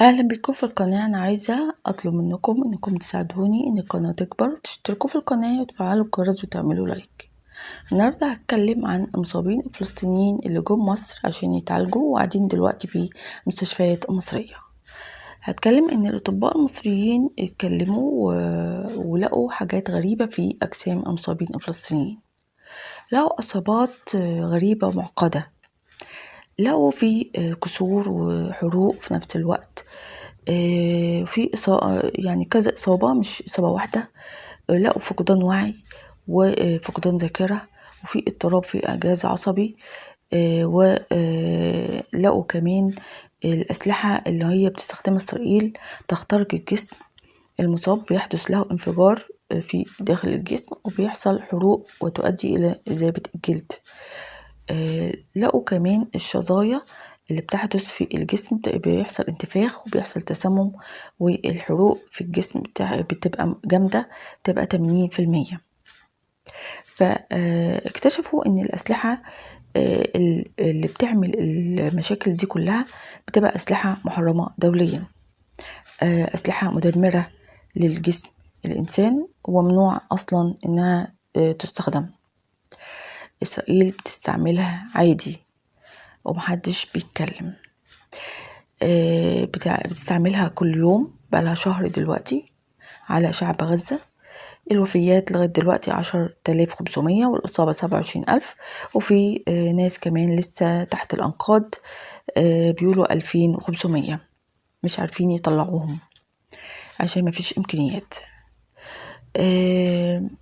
اهلا بكم في القناة. انا عايزة اطلب منكم انكم تساعدوني ان القناة تكبر، تشتركوا في القناة وتفعلوا الجرس وتعملوا لايك. النهاردة هتكلم عن المصابين الفلسطينيين اللي جم مصر عشان يتعالجوا وقاعدين دلوقتي في مستشفيات مصرية. هتكلم ان الاطباء المصريين اتكلموا ولقوا حاجات غريبة في اجسام المصابين الفلسطينيين. لقوا اصابات غريبة ومعقدة، لقوا في كسور وحروق في نفس الوقت، في يعني كذا إصابة، مش إصابة واحدة. لقوا فقدان وعي وفقدان ذاكرة وفي اضطراب في إعجاز عصبي، ولقوا كمان الأسلحة اللي هي بتستخدمها إسرائيل تخترق الجسم المصاب، بيحدث له انفجار في داخل الجسم وبيحصل حروق وتؤدي إلى إذابة الجلد. لقوا كمان الشظايا اللي بتحدث في الجسم، بيحصل انتفاخ وبيحصل تسمم، والحروق في الجسم بتبقى جامدة، بتبقى 80%. فاكتشفوا ان الأسلحة اللي بتعمل المشاكل دي كلها بتبقى أسلحة محرمة دوليا، أسلحة مدمرة للجسم الإنسان وممنوع أصلا إنها تستخدم. إسرائيل بتستعملها عادي ومحدش بيتكلم، بتستعملها كل يوم بقالها شهر دلوقتي على شعب غزة. الوفيات لغاية دلوقتي 10,500 والإصابة 27,000، وفي ناس كمان لسه تحت الأنقاض، بيقولوا 2,500 مش عارفين يطلعوهم عشان مفيش إمكانيات.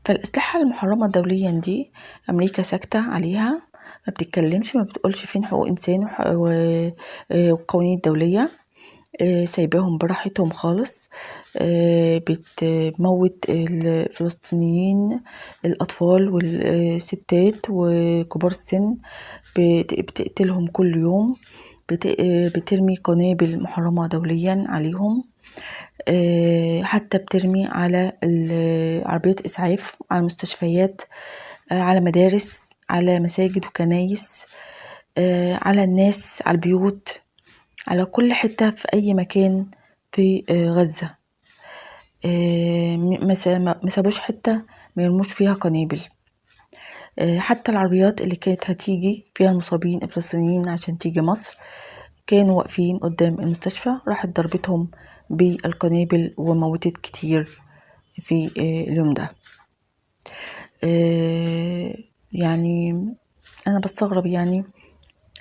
فالأسلحة المحرمة دوليا دي أمريكا ساكتة عليها، ما بتتكلمش، ما بتقولش فين حقوق إنسان والقوانين الدولية، سايباهم براحتهم خالص. بتموت الفلسطينيين، الأطفال والستات وكبار السن، بتقتلهم كل يوم، بترمي قنابل محرمة دوليا عليهم، حتى بترمي على عربيات إسعاف، على مستشفيات، على مدارس، على مساجد وكنايس، على الناس، على البيوت، على كل حتة في أي مكان في غزة. ما سابوش حتة ما يرموش فيها قنابل. حتى العربيات اللي كانت هتيجي فيها المصابين الفلسطينيين عشان تيجي مصر كانوا واقفين قدام المستشفى، راحت ضربتهم بالقنابل وموتت كتير في اليوم ده. يعني أنا بستغرب يعني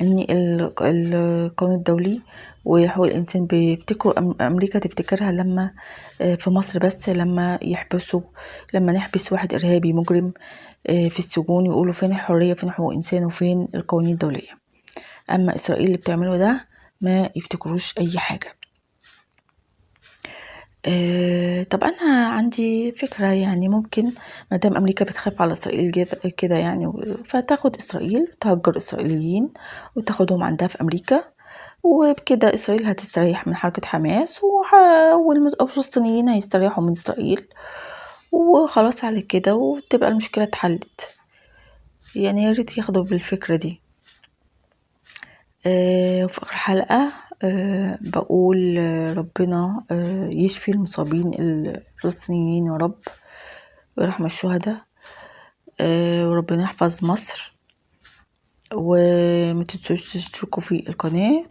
ان القانون الدولي وحقوق الانسان بيفتكروا امريكا تفتكرها لما في مصر بس، لما نحبس واحد ارهابي مجرم في السجون يقولوا فين الحرية، فين حقوق الانسان، وفين القوانين الدولية. اما اسرائيل اللي بتعمله ده ما يفتكروش اي حاجة. طب انا عندي فكرة، يعني ممكن مادام امريكا بتخاف على اسرائيل كده يعني، فتاخد اسرائيل تهجر اسرائيليين وتاخدهم عندها في امريكا، وبكده اسرائيل هتستريح من حركة حماس والفلسطينيين هيستريحوا من اسرائيل، وخلاص على كده وتبقى المشكلة اتحلت. يعني يا ريت ياخدوا بالفكرة دي. وفي آخر حلقة بقول ربنا يشفي المصابين الفلسطينيين يا رب، ويرحم الشهداء، وربنا يحفظ مصر. وما تنسوش تشتركوا في القناة.